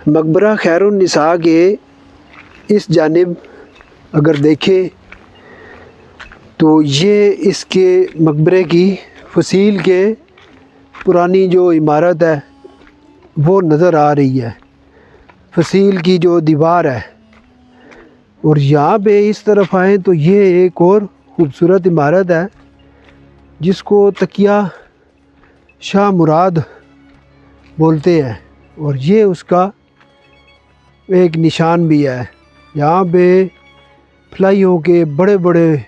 मकबरा खैरुन्निसा के इस जानिब अगर देखें तो ये इसके मकबरे की फसील के पुरानी जो इमारत है वो नज़र आ रही है, फसील की जो दीवार है। और यहाँ पे इस तरफ आए तो ये एक और ख़ूबसूरत इमारत है जिसको तकिया शाह मुराद बोलते हैं, और ये उसका एक निशान भी है। यहाँ पे फलाइयों के बड़े बड़े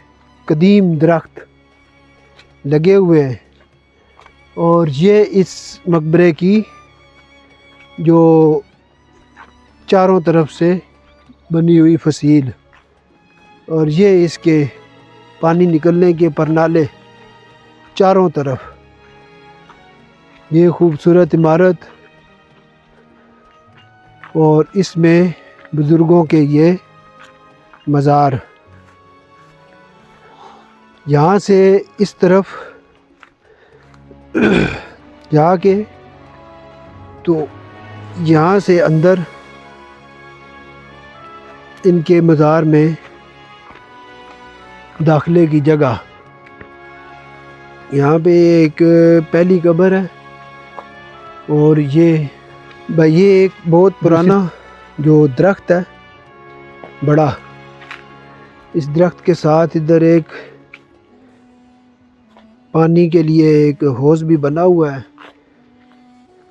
कदीम दरख्त लगे हुए हैं, और ये इस मकबरे की जो चारों तरफ से बनी हुई फसील, और ये इसके पानी निकलने के परनाले चारों तरफ। ये खूबसूरत इमारत, और इसमें बुज़ुर्गों के ये मज़ार। यहाँ से इस तरफ जाके तो यहाँ से अंदर इनके मज़ार में दाखिले की जगह। यहाँ पे एक पहली कब्र है, और ये एक बहुत पुराना जो दरख्त है बड़ा, इस दरख्त के साथ इधर एक पानी के लिए एक हौज़ भी बना हुआ है।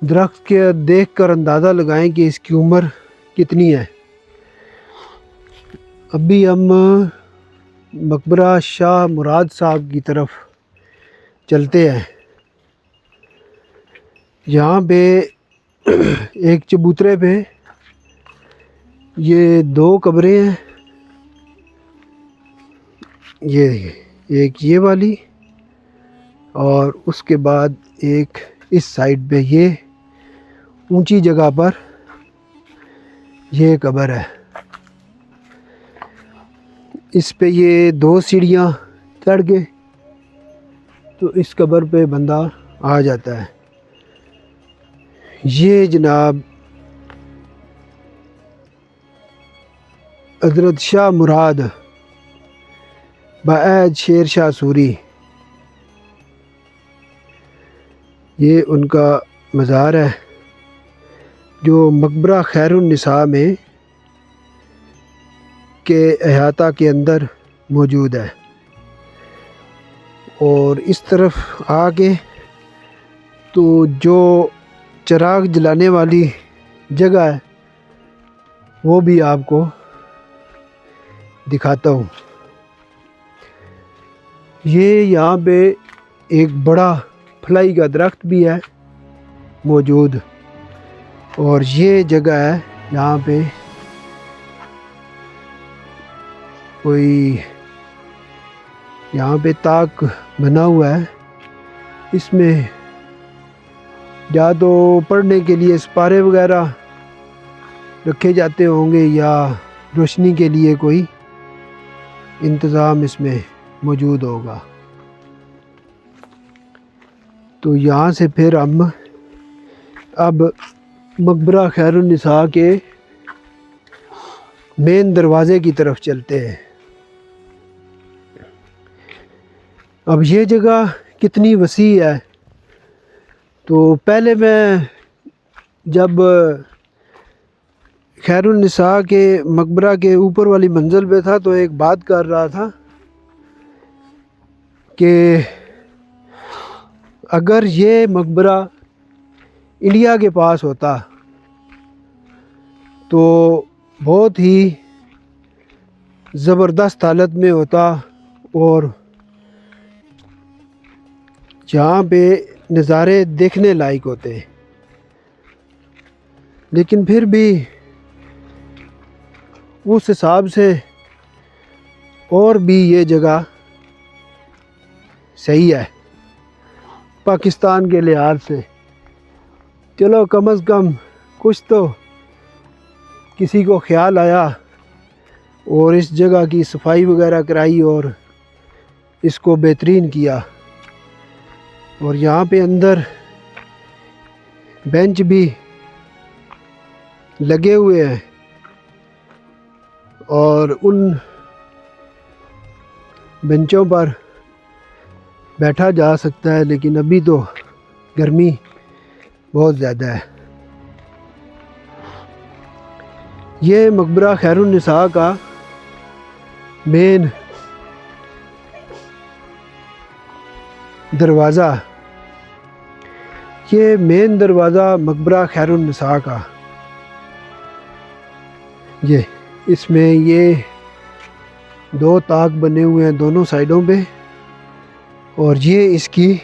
दरख्त के देखकर अंदाज़ा लगाएं कि इसकी उम्र कितनी है। अभी हम मकबरा शाह मुराद साहब की तरफ चलते हैं। यहाँ पे एक चबूतरे पे ये दो कब्रें हैं, ये एक ये वाली, और उसके बाद एक इस साइड पे ये ऊंची जगह पर ये कब्र है। इस पे ये दो सीढ़ियाँ चढ़ के तो इस कब्र पे बंदा आ जाता है। ये जनाब हज़रत शाह मुराद बाऐद शेर शाह सूरी, ये उनका मज़ार है जो मकबरा खैरुन्निसा में के अहाता के अंदर मौजूद है। और इस तरफ आके तो जो चिराग जलाने वाली जगह है वो भी आपको दिखाता हूँ। ये यहाँ पे एक बड़ा फलाई का दरख्त भी है मौजूद, और ये जगह है यहाँ पे कोई यहाँ पे ताक बना हुआ है। इसमें या तो पढ़ने के लिए सिपारे वगैरह रखे जाते होंगे या रोशनी के लिए कोई इंतज़ाम इसमें मौजूद होगा। तो यहाँ से फिर हम अब मकबरा खैरुन्निसा के मेन दरवाज़े की तरफ चलते हैं। अब ये जगह कितनी वसी है, तो पहले मैं जब खैरुन्निसा के मकबरा के ऊपर वाली मंजिल पे था तो एक बात कर रहा था कि अगर ये मकबरा इंडिया के पास होता तो बहुत ही ज़बरदस्त हालत में होता, और जहाँ पे नज़ारे देखने लायक होते। लेकिन फिर भी उस हिसाब से और भी ये जगह सही है पाकिस्तान के लिहाज से। चलो कम से कम कुछ तो किसी को ख्याल आया और इस जगह की सफाई वगैरह कराई और इसको बेहतरीन किया। और यहाँ पे अंदर बेंच भी लगे हुए हैं और उन बेंचों पर बैठा जा सकता है, लेकिन अभी तो गर्मी बहुत ज़्यादा है। ये मकबरा खैरुन्निसा का मेन दरवाज़ा, ये मेन दरवाज़ा मकबरा खैरुन्निसा का, ये इसमें ये 2 ताक बने हुए हैं दोनों साइडों पे, और ये इसकी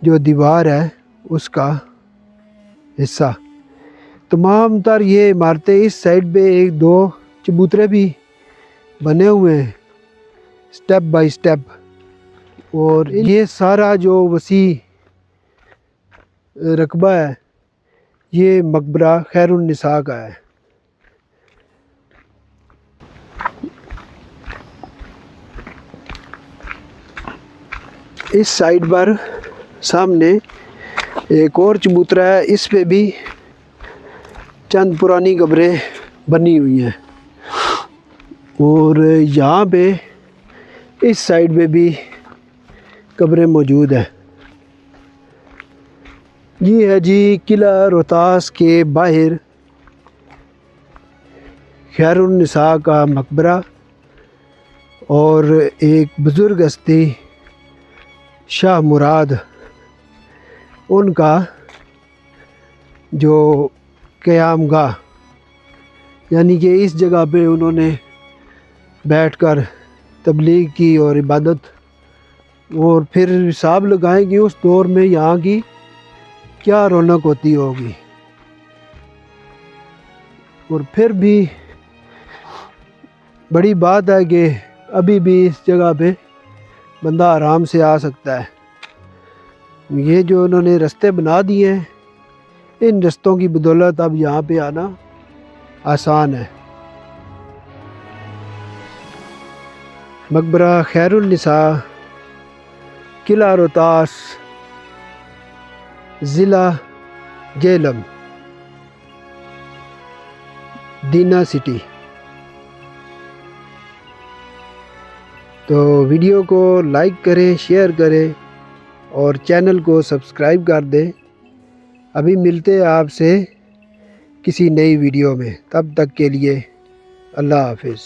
जो दीवार है उसका हिस्सा। तमाम तर ये इमारतें इस साइड पे 1-2 चबूतरे भी बने हुए हैं स्टेप बाय स्टेप, और ये सारा जो वसी रकबा है ये मकबरा खैरुन्निसा का है। इस साइड पर सामने एक और चबूतरा है, इस पे भी चंद पुरानी कब्रें बनी हुई हैं, और यहाँ पे इस साइड पे भी कब्रें मौजूद हैं। ये है जी किला रोहतास के बाहर खैरुन्निसा का मकबरा, और एक बुज़ुर्ग हस्ती शाह मुराद, उनका जो क़यामगाह, यानी कि इस जगह पे उन्होंने बैठकर तबलीग की और इबादत, और फिर हिसाब लगाएं कि उस दौर में यहाँ की क्या रौनक होती होगी। और फिर भी बड़ी बात है कि अभी भी इस जगह पे बंदा आराम से आ सकता है। ये जो उन्होंने रास्ते बना दिए हैं, इन रास्तों की बदौलत अब यहाँ पे आना आसान है। मकबरा खैरुन्निसा, किला रोहतास, ज़िला जेहलम, दीना सिटी। तो वीडियो को लाइक करें, शेयर करें और चैनल को सब्सक्राइब कर दें। अभी मिलते हैं आपसे किसी नई वीडियो में, तब तक के लिए अल्लाह हाफिज़।